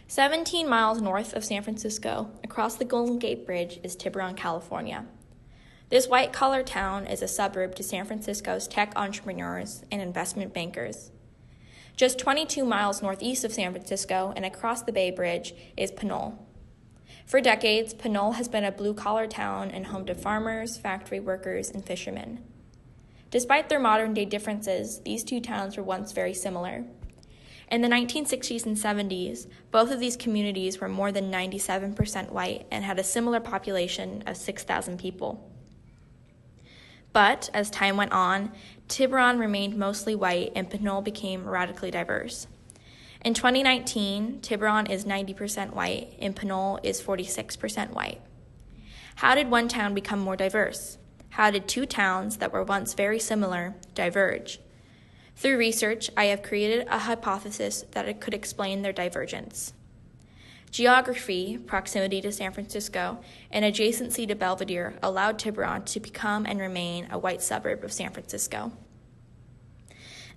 17 miles north of San Francisco, across the Golden Gate Bridge, is Tiburon, California. This white-collar town is a suburb to San Francisco's tech entrepreneurs and investment bankers. Just 22 miles northeast of San Francisco and across the Bay Bridge is Pinole. For decades, Pinole has been a blue-collar town and home to farmers, factory workers, and fishermen. Despite their modern-day differences, these two towns were once very similar. In the 1960s and 70s, both of these communities were more than 97% white and had a similar population of 6,000 people. But as time went on, Tiburon remained mostly white and Pinole became radically diverse. In 2019, Tiburon is 90% white and Pinole is 46% white. How did one town become more diverse? How did two towns that were once very similar diverge? Through research, I have created a hypothesis that it could explain their divergence. Geography, proximity to San Francisco, and adjacency to Belvedere allowed Tiburon to become and remain a white suburb of San Francisco.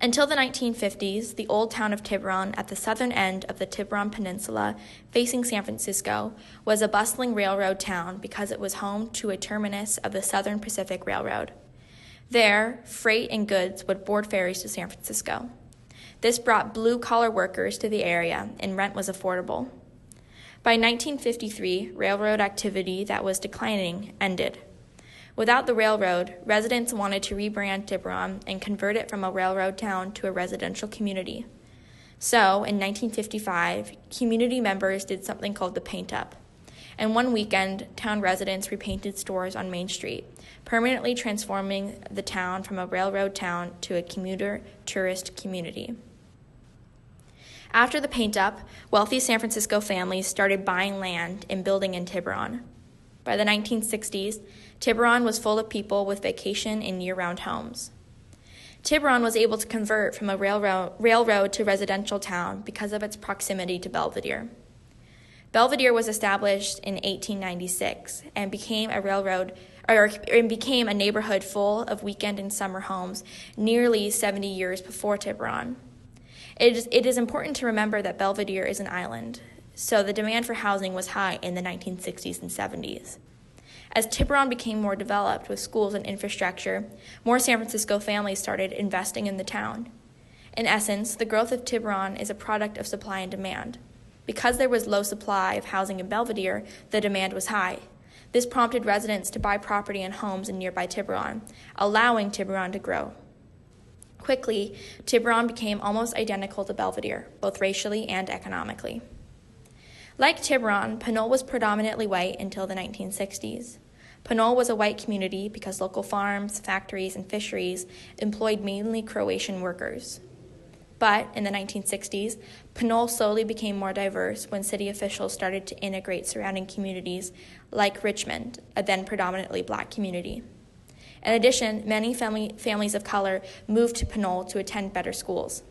Until the 1950s, the old town of Tiburon at the southern end of the Tiburon Peninsula, facing San Francisco, was a bustling railroad town because it was home to a terminus of the Southern Pacific Railroad. There, freight and goods would board ferries to San Francisco. This brought blue-collar workers to the area, and rent was affordable. By 1953, railroad activity that was declining ended. Without the railroad, residents wanted to rebrand Tiburon and convert it from a railroad town to a residential community. So, in 1955, community members did something called the Paint Up. And one weekend, town residents repainted stores on Main Street, permanently transforming the town from a railroad town to a commuter tourist community. After the Paint Up, wealthy San Francisco families started buying land and building in Tiburon. By the 1960s, Tiburon was full of people with vacation and year-round homes. Tiburon was able to convert from a railroad to residential town because of its proximity to Belvedere. Belvedere was established in 1896 and became a neighborhood full of weekend and summer homes nearly 70 years before Tiburon. It is important to remember that Belvedere is an island, so the demand for housing was high in the 1960s and 70s. As Tiburon became more developed with schools and infrastructure, more San Francisco families started investing in the town. In essence, the growth of Tiburon is a product of supply and demand. Because there was low supply of housing in Belvedere, the demand was high. This prompted residents to buy property and homes in nearby Tiburon, allowing Tiburon to grow. Quickly, Tiburon became almost identical to Belvedere, both racially and economically. Like Tiburon, Pinole was predominantly white until the 1960s. Pinole was a white community because local farms, factories, and fisheries employed mainly Croatian workers. But in the 1960s, Pinole slowly became more diverse when city officials started to integrate surrounding communities like Richmond, a then predominantly black community. In addition, many families of color moved to Pinole to attend better schools.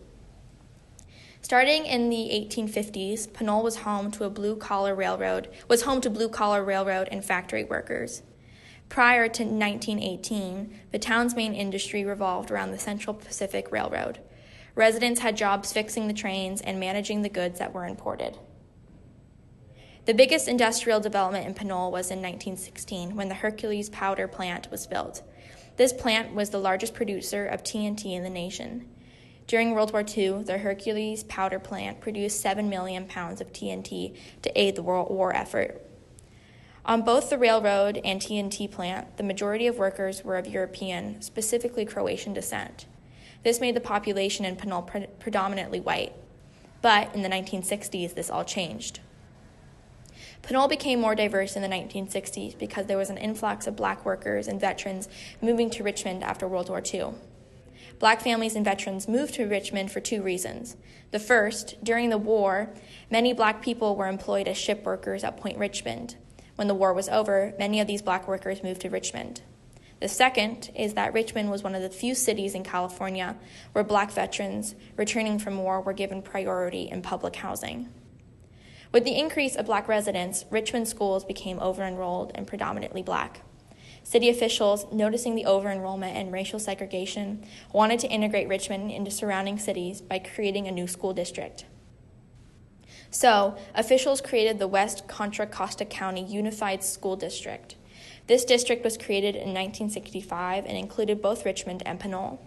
Starting in the 1850s, Pinole was home to blue-collar railroad and factory workers. Prior to 1918, the town's main industry revolved around the Central Pacific Railroad. Residents had jobs fixing the trains and managing the goods that were imported. The biggest industrial development in Pinole was in 1916 when the Hercules powder plant was built. This plant was the largest producer of TNT in the nation. During World War II, the Hercules powder plant produced 7 million pounds of TNT to aid the World War effort. On both the railroad and TNT plant, the majority of workers were of European, specifically Croatian descent. This made the population in Pinole predominantly white. But in the 1960s, this all changed. Pinole became more diverse in the 1960s because there was an influx of black workers and veterans moving to Richmond after World War II. Black families and veterans moved to Richmond for two reasons. The first, during the war, many black people were employed as ship workers at Point Richmond. When the war was over, many of these black workers moved to Richmond. The second is that Richmond was one of the few cities in California where black veterans returning from war were given priority in public housing. With the increase of black residents, Richmond schools became over-enrolled and predominantly black. City officials, noticing the over-enrollment and racial segregation, wanted to integrate Richmond into surrounding cities by creating a new school district. So, officials created the West Contra Costa County Unified School District. This district was created in 1965 and included both Richmond and Pinole.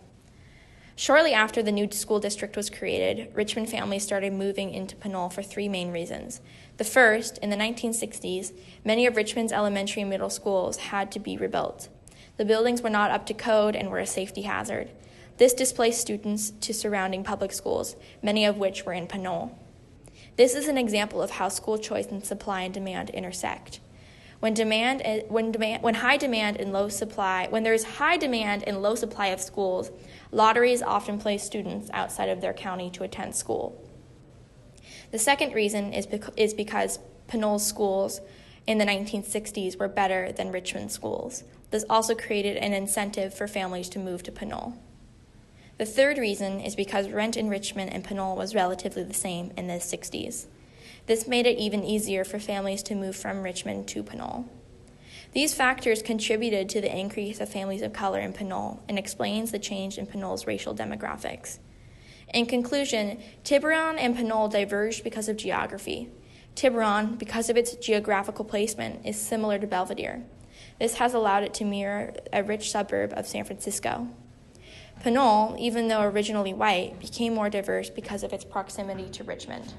Shortly after the new school district was created, Richmond families started moving into Pinole for three main reasons. The first, in the 1960s, many of Richmond's elementary and middle schools had to be rebuilt. The buildings were not up to code and were a safety hazard. This displaced students to surrounding public schools, many of which were in Pinole. This is an example of how school choice and supply and demand intersect. When there's high demand and low supply of schools, lotteries often place students outside of their county to attend school. The second reason is because Pinole's schools in the 1960s were better than Richmond schools. This also created an incentive for families to move to Pinole. The third reason is because rent in Richmond and Pinole was relatively the same in the 60s. This made it even easier for families to move from Richmond to Pinole. These factors contributed to the increase of families of color in Pinole and explains the change in Pinole's racial demographics. In conclusion, Tiburon and Pinole diverged because of geography. Tiburon, because of its geographical placement, is similar to Belvedere. This has allowed it to mirror a rich suburb of San Francisco. Pinole, even though originally white, became more diverse because of its proximity to Richmond.